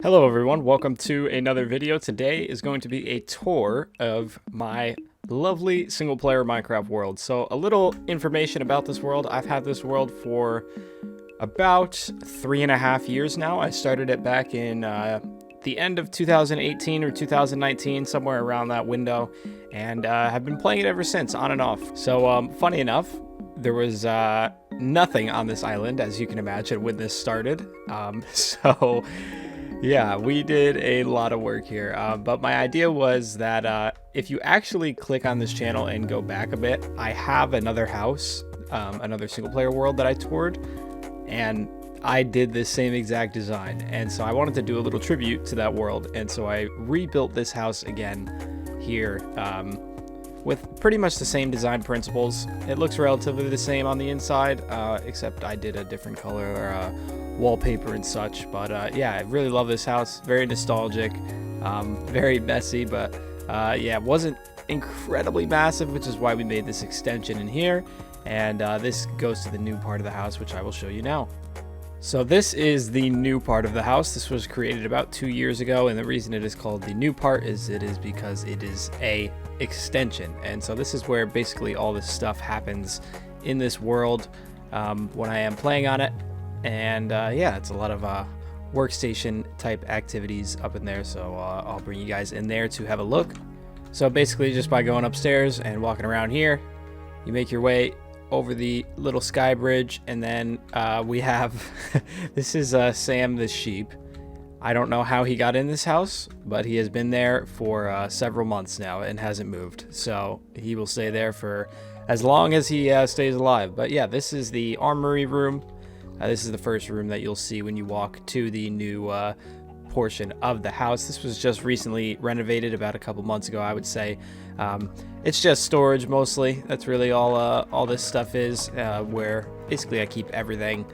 Hello everyone, welcome to another video. Today is going to be a tour of my lovely single player Minecraft world. So a little information about this world. I've had this world for about 3.5 years now. I started it back in the end of 2018 or 2019, somewhere around that window, and have been playing it ever since, on and off. So funny enough, there was nothing on this island, as you can imagine, when this started. So yeah, we did a lot of work here, but my idea was that if you actually click on this channel and go back a bit, I have another house, another single player world that I toured, and I did this same exact design, and so I wanted to do a little tribute to that world, and so I rebuilt this house again here with pretty much the same design principles. It looks relatively the same on the inside, except I did a different color wallpaper and such. But yeah, I really love this house. Very nostalgic, very messy, but yeah, it wasn't incredibly massive, which is why we made this extension in here. And this goes to the new part of the house, which I will show you now. So this is the new part of the house. This was created about 2 years ago, and the reason it is called the new part is because it is a extension. And so this is where basically all this stuff happens in this world when I am playing on it. And yeah, it's a lot of workstation type activities up in there, so I'll bring you guys in there to have a look. So basically, just by going upstairs and walking around here, you make your way over the little sky bridge, and then we have this is Sam the sheep. I don't know how he got in this house, but he has been there for several months now and hasn't moved, so he will stay there for as long as he stays alive. But yeah, this is the armory room. This is the first room that you'll see when you walk to the new portion of the house. This was just recently renovated about a couple months ago, I would say. It's just storage mostly. That's really all this stuff is, where basically I keep everything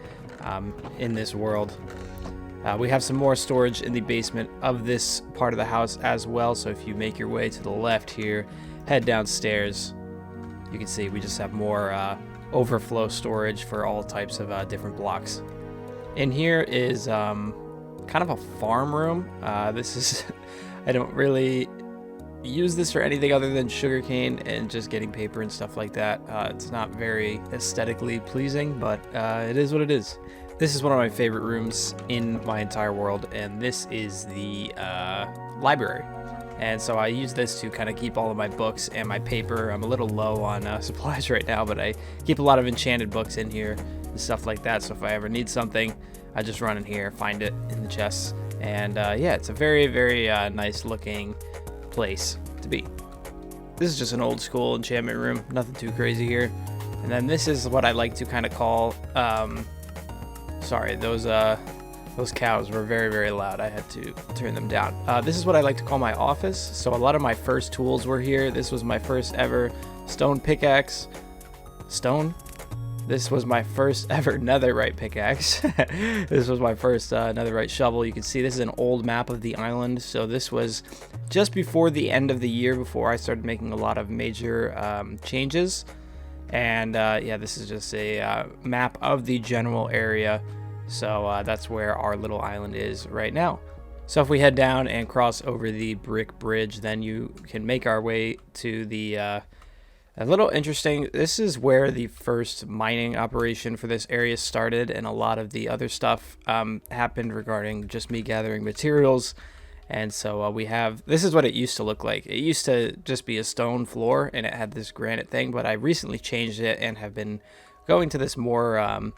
in this world. We have some more storage in the basement of this part of the house as well. So if you make your way to the left here, head downstairs, you can see we just have more overflow storage for all types of different blocks. In here is kind of a farm room. This is I don't really use this for anything other than sugarcane and just getting paper and stuff like that. It's not very aesthetically pleasing, but it is what it is. This is one of my favorite rooms in my entire world, and this is the library. And so I use this to kind of keep all of my books and my paper. I'm a little low on supplies right now, but I keep a lot of enchanted books in here and stuff like that. So if I ever need something, I just run in here, find it in the chests. And yeah, it's a very, very nice looking place to be. This is just an old school enchantment room, nothing too crazy here. And then this is what I like to kind of call, sorry, those cows were very, very loud. I had to turn them down. This is what I like to call my office. So a lot of my first tools were here. This was my first ever stone pickaxe. Stone? This was my first ever netherite pickaxe. This was my first netherite shovel. You can see this is an old map of the island. So this was just before the end of the year, before I started making a lot of major changes. And yeah, this is just a map of the general area. So that's where our little island is right now. So if we head down and cross over the brick bridge, then you can make our way to the a little interesting. This is where the first mining operation for this area started, and a lot of the other stuff happened regarding just me gathering materials. And so we have, this is what it used to look like. It used to just be a stone floor, and it had this granite thing, but I recently changed it and have been going to this more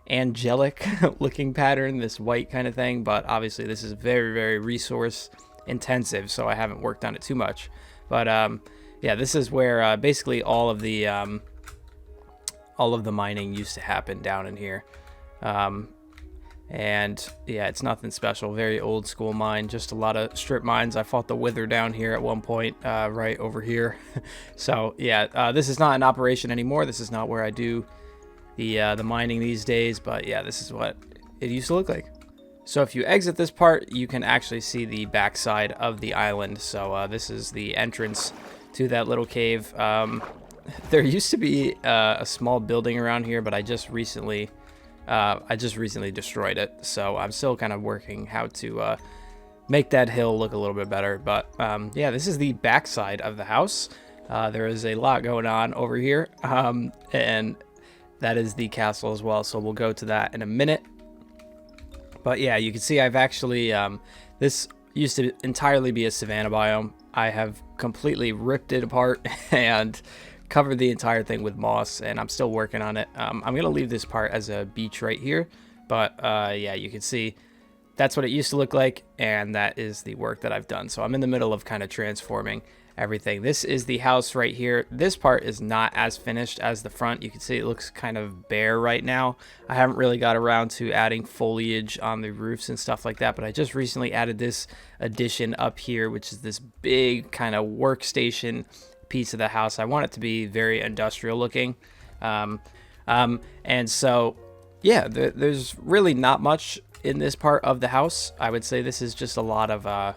angelic looking pattern, this white kind of thing. But obviously this is very, very resource intensive, so I haven't worked on it too much. But yeah, this is where basically all of the mining used to happen down in here. And yeah, it's nothing special, very old school mine, just a lot of strip mines. I fought the wither down here at one point, right over here. So yeah, this is not an operation anymore. This is not where I do the mining these days, but yeah, this is what it used to look like. So if you exit this part, you can actually see the backside of the island. So this is the entrance to that little cave. There used to be a small building around here, but I just recently destroyed it. So I'm still kind of working how to make that hill look a little bit better. But yeah, this is the back side of the house. There is a lot going on over here, and that is the castle as well. So we'll go to that in a minute. But yeah, you can see I've actually, this used to entirely be a savanna biome. I have completely ripped it apart and covered the entire thing with moss, and I'm still working on it. I'm going to leave this part as a beach right here. But yeah, you can see that's what it used to look like, and that is the work that I've done. So I'm in the middle of kind of transforming everything. This is the house right here. This part is not as finished as the front. You can see it looks kind of bare right now. I haven't really got around to adding foliage on the roofs and stuff like that, but I just recently added this addition up here, which is this big kind of workstation piece of the house. I want it to be very industrial looking. And so yeah, there's really not much in this part of the house. I would say this is just a lot of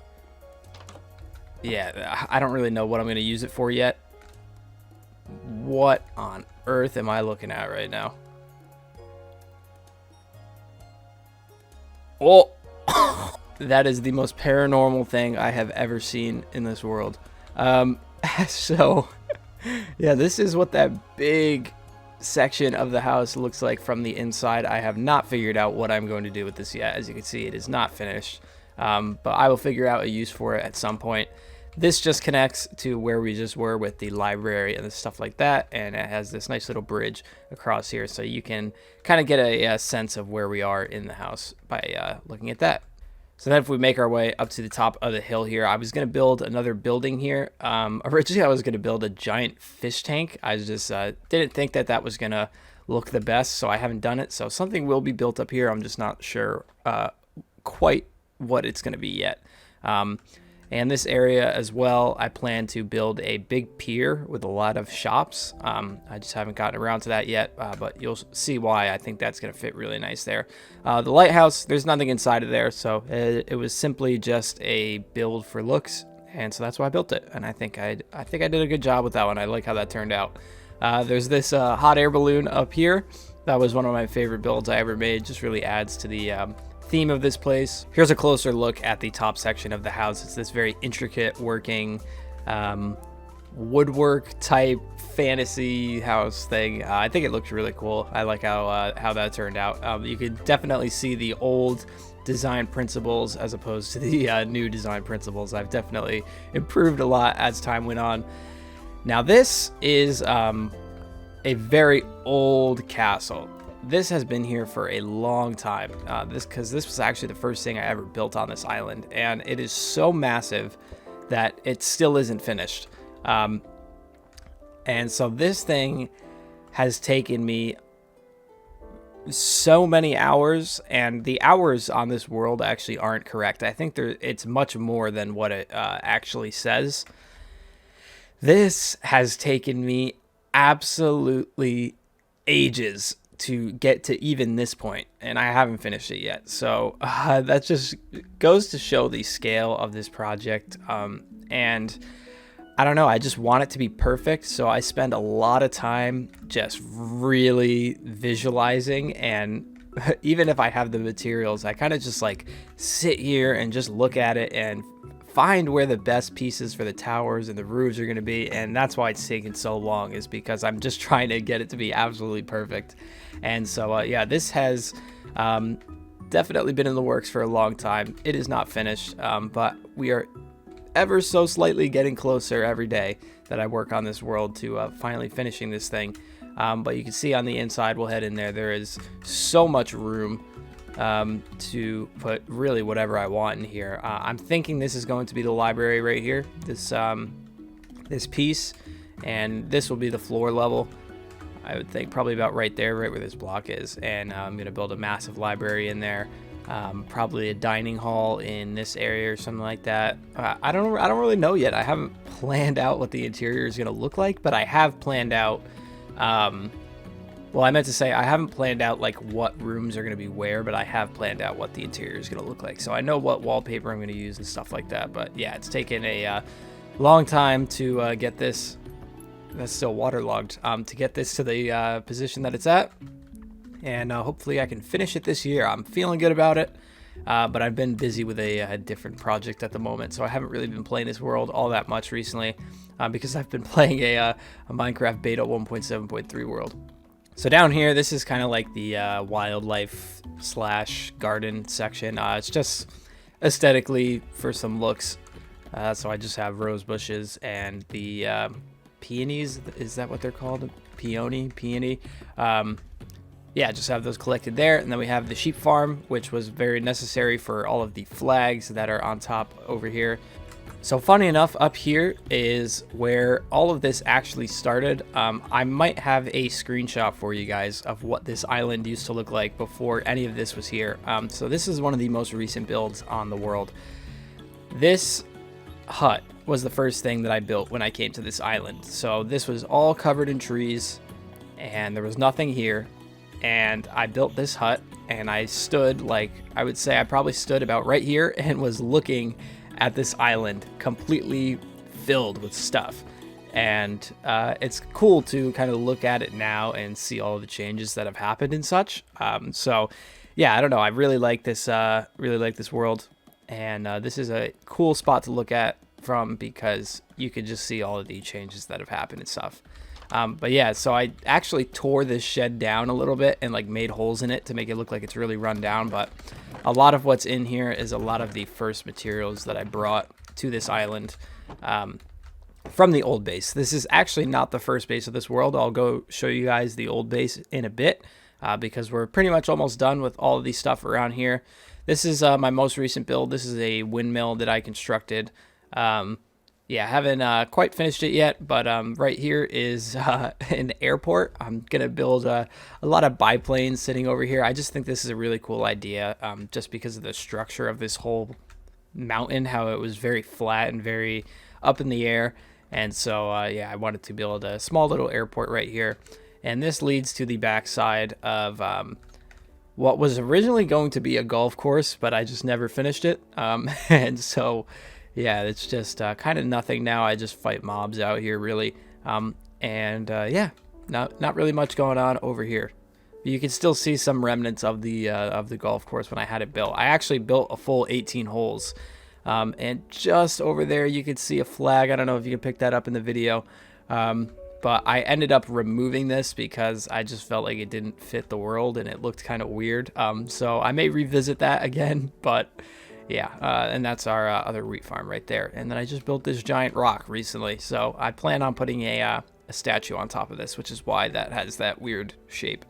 yeah, I don't really know what I'm going to use it for yet. What on earth am I looking at right now? Oh, that is the most paranormal thing I have ever seen in this world. So yeah, this is what that big section of the house looks like from the inside. I have not figured out what I'm going to do with this yet. As you can see, it is not finished, but I will figure out a use for it at some point. This just connects to where we just were with the library and the stuff like that, and it has this nice little bridge across here, so you can kind of get a sense of where we are in the house by looking at that. So then if we make our way up to the top of the hill here, I was going to build another building here. Originally, I was going to build a giant fish tank. I just didn't think that that was going to look the best, so I haven't done it. So something will be built up here. I'm just not sure quite what it's going to be yet. And this area as well, I plan to build a big pier with a lot of shops. I just haven't gotten around to that yet, but you'll see why. I think that's going to fit really nice there. The lighthouse, there's nothing inside of there, so it was simply just a build for looks, and so that's why I built it. And I think I did a good job with that one. I like how that turned out. There's this hot air balloon up here. That was one of my favorite builds I ever made. Just really adds to the theme of this place. Here's a closer look at the top section of the house. It's this very intricate working woodwork type fantasy house thing. I think it looks really cool. I like how that turned out. You could definitely see the old design principles as opposed to the new design principles. I've definitely improved a lot as time went on. Now this is a very old castle. This has been here for a long time, because this was actually the first thing I ever built on this island, and it is so massive that it still isn't finished. And so this thing has taken me so many hours, and the hours on this world actually aren't correct. I think it's much more than what it actually says. This has taken me absolutely ages to get to even this point, and I haven't finished it yet. So that just goes to show the scale of this project. And I don't know, I just want it to be perfect, so I spend a lot of time just really visualizing, and even if I have the materials, I kind of just like sit here and just look at it and find where the best pieces for the towers and the roofs are going to be. And that's why it's taken so long, is because I'm just trying to get it to be absolutely perfect. And so yeah, this has definitely been in the works for a long time. It is not finished, but we are ever so slightly getting closer every day that I work on this world to finally finishing this thing. But you can see on the inside, we'll head in there, there is so much room to put really whatever I want in here. I'm thinking this is going to be the library right here, this piece, and this will be the floor level. I would think probably about right there, right where this block is, and I'm going to build a massive library in there. Probably a dining hall in this area or something like that. I don't really know yet. I haven't planned out what the interior is going to look like, but I have planned out. Well, I meant to say I haven't planned out like what rooms are going to be where, but I have planned out what the interior is going to look like. So I know what wallpaper I'm going to use and stuff like that. But yeah, it's taken a long time to get this. That's still waterlogged. To get this to the position that it's at, and hopefully I can finish it this year. I'm feeling good about it, but I've been busy with a different project at the moment, so I haven't really been playing this world all that much recently, because I've been playing a Minecraft beta 1.7.3 world. So down here, this is kind of like the wildlife slash garden section. It's just aesthetically for some looks. So I just have rose bushes and the peonies. Is that what they're called? Peony. Yeah, just have those collected there. And then we have the sheep farm, which was very necessary for all of the flags that are on top over here. So funny enough, up here is where all of this actually started. I might have a screenshot for you guys of what this island used to look like before any of this was here. So this is one of the most recent builds on the world. This hut was the first thing that I built when I came to this island. So this was all covered in trees and there was nothing here. And I built this hut and I stood, like, I would say I probably stood about right here and was looking at this island completely filled with stuff. And it's cool to kind of look at it now and see all of the changes that have happened and such. So yeah, I don't know, I really like this world, and this is a cool spot to look at from because you can just see all of the changes that have happened and stuff. But yeah, so I actually tore this shed down a little bit and like made holes in it to make it look like it's really run down. But a lot of what's in here is a lot of the first materials that I brought to this island from the old base. This is actually not the first base of this world. I'll go show you guys the old base in a bit because we're pretty much almost done with all of the stuff around here. This is my most recent build. This is a windmill that I constructed. Yeah, I haven't quite finished it yet, but right here is an airport. I'm going to build a lot of biplanes sitting over here. I just think this is a really cool idea just because of the structure of this whole mountain, how it was very flat and very up in the air. And so, yeah, I wanted to build a small little airport right here. And this leads to the backside of what was originally going to be a golf course, but I just never finished it. And so... yeah, it's just kind of nothing now. I just fight mobs out here, really. Yeah, not really much going on over here. But you can still see some remnants of the golf course when I had it built. I actually built a full 18 holes. And just over there, you can see a flag. I don't know if you can pick that up in the video. But I ended up removing this because I just felt like it didn't fit the world and it looked kind of weird. So I may revisit that again, but... yeah, and that's our other wheat farm right there. And then I just built this giant rock recently, so I plan on putting a statue on top of this, which is why that has that weird shape.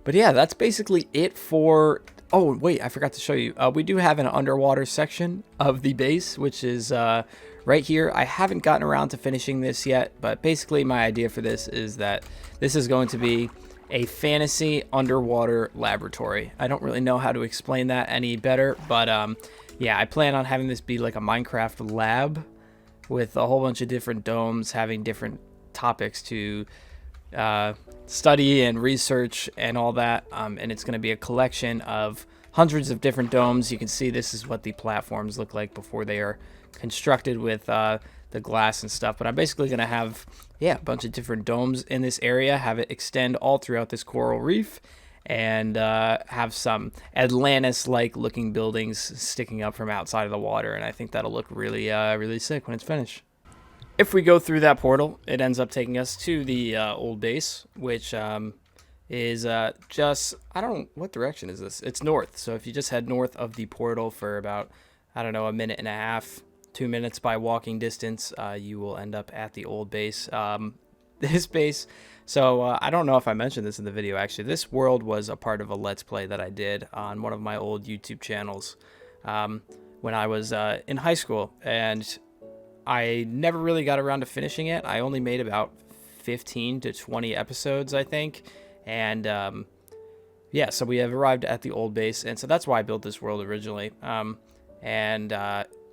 But yeah, that's basically it for... oh, wait, I forgot to show you. We do have an underwater section of the base, which is right here. I haven't gotten around to finishing this yet, but basically my idea for this is that this is going to be a fantasy underwater laboratory. I don't really know how to explain that any better, but... yeah, I plan on having this be like a Minecraft lab with a whole bunch of different domes, having different topics to study and research and all that. And it's going to be a collection of hundreds of different domes. You can see this is what the platforms look like before they are constructed with the glass and stuff. But I'm basically going to have, yeah, a bunch of different domes in this area, have it extend all throughout this coral reef, and have some Atlantis-like looking buildings sticking up from outside of the water. And I think that'll look really, really sick when it's finished. If we go through that portal, it ends up taking us to the old base, which is just, I don't know, what direction is this? It's north. So if you just head north of the portal for about, I don't know, a minute and a half, 2 minutes by walking distance, you will end up at the old base. This base... so I don't know if I mentioned this in the video, actually. This world was a part of a Let's Play that I did on one of my old YouTube channels when I was in high school. And I never really got around to finishing it. I only made about 15 to 20 episodes, I think. And yeah, so we have arrived at the old base. And so that's why I built this world originally.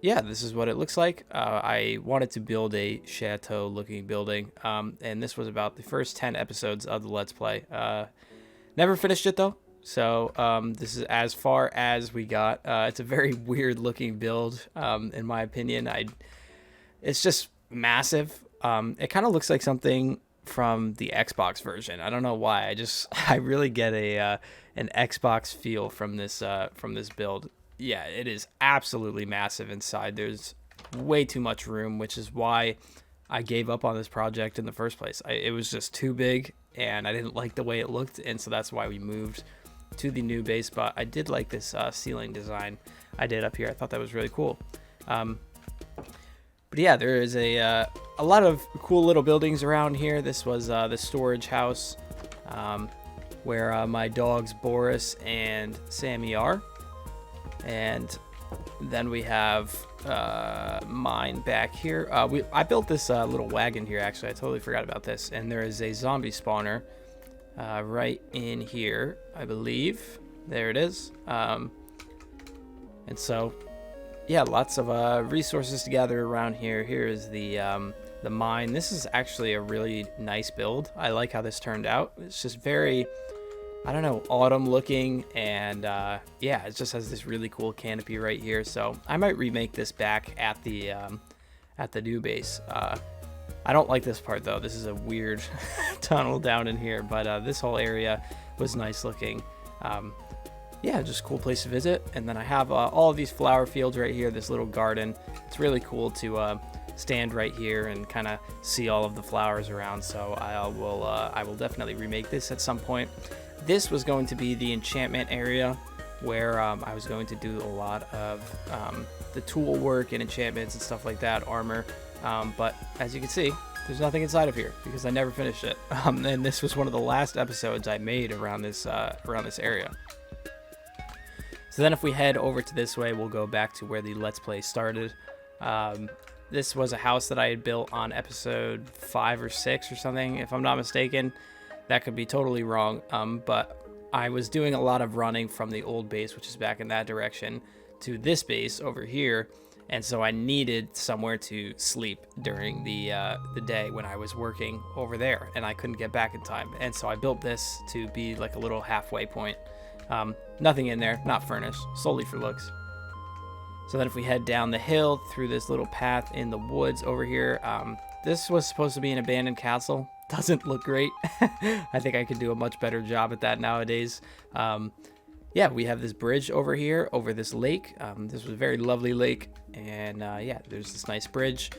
Yeah, this is what it looks like. I wanted to build a chateau-looking building, and this was about the first 10 episodes of the Let's Play. Never finished it, though, so this is as far as we got. It's a very weird-looking build, in my opinion. It's just massive. It kind of looks like something from the Xbox version. I don't know why. I really get an Xbox feel from this build. yeah, it is absolutely massive inside. There's way too much room, which is why I gave up on this project in the first place. It was just too big, and I didn't like the way it looked, and so that's why we moved to the new base. But I did like this ceiling design I did up here. I thought that was really cool. But yeah, there is a lot of cool little buildings around here. This was the storage house where my dogs Boris and Sammy are. And then we have mine back here. I built this little wagon here, actually. I totally forgot about this. And there is a zombie spawner right in here, I believe. There it is. And so, yeah, lots of resources to gather around here. Here is the mine. This is actually a really nice build. I like how this turned out. It's just very, I don't know, autumn looking, and yeah, it just has this really cool canopy right here. So I might remake this back at the new base. I don't like this part though. This is a weird tunnel down in here, but this whole area was nice looking. Yeah, just a cool place to visit. And then I have all of these flower fields right here, this little garden. It's really cool to stand right here and kind of see all of the flowers around. So I will definitely remake this at some point. This was going to be the enchantment area where I was going to do a lot of the tool work and enchantments and stuff like that, armor. But as you can see, there's nothing inside of here because I never finished it. And this was one of the last episodes I made around this area. So then if we head over to this way, we'll go back to where the Let's Play started. This was a house that I had built on episode 5 or 6 or something, if I'm not mistaken. That could be totally wrong, but I was doing a lot of running from the old base, which is back in that direction, to this base over here, and so I needed somewhere to sleep during the day when I was working over there, and I couldn't get back in time, and so I built this to be like a little halfway point. Nothing in there, not furnished, solely for looks. So then if we head down the hill through this little path in the woods over here, this was supposed to be an abandoned castle. Doesn't look great. I think I could do a much better job at that nowadays. Yeah, we have this bridge over here, over this lake. This was a very lovely lake, and yeah, there's this nice bridge.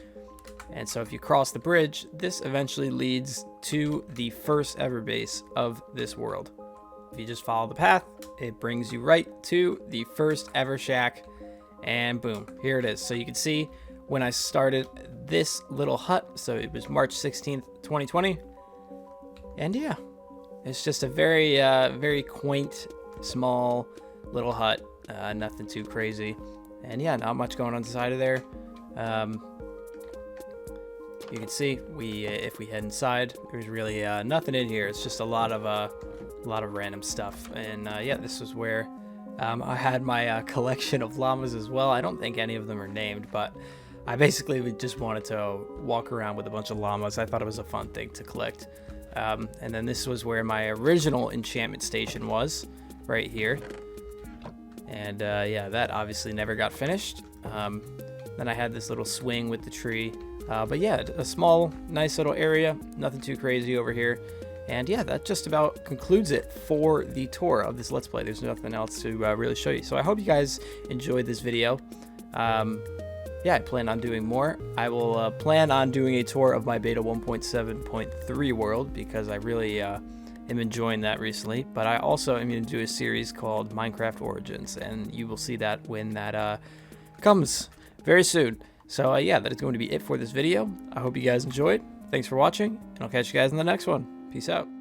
And so if you cross the bridge, this eventually leads to the first ever base of this world. If you just follow the path, it brings you right to the first ever shack, and boom, here it is. So you can see when I started this little hut, so it was March 16th, 2020, and yeah, it's just a very, very quaint, small little hut, nothing too crazy, and yeah, not much going on inside of there. You can see if we head inside, there's really nothing in here. It's just a lot of random stuff, and yeah, this was where I had my collection of llamas as well. I don't think any of them are named, but I basically just wanted to walk around with a bunch of llamas. I thought it was a fun thing to collect. And then this was where my original enchantment station was, right here. And yeah, that obviously never got finished. Then I had this little swing with the tree. But yeah, a small, nice little area. Nothing too crazy over here. And yeah, that just about concludes it for the tour of this Let's Play. There's nothing else to really show you. So I hope you guys enjoyed this video. Yeah, I plan on doing more. I will plan on doing a tour of my beta 1.7.3 world because I really am enjoying that recently. But I also am going to do a series called Minecraft Origins, and you will see that when that comes very soon. So yeah, that is going to be it for this video. I hope you guys enjoyed. Thanks for watching, and I'll catch you guys in the next one. Peace out.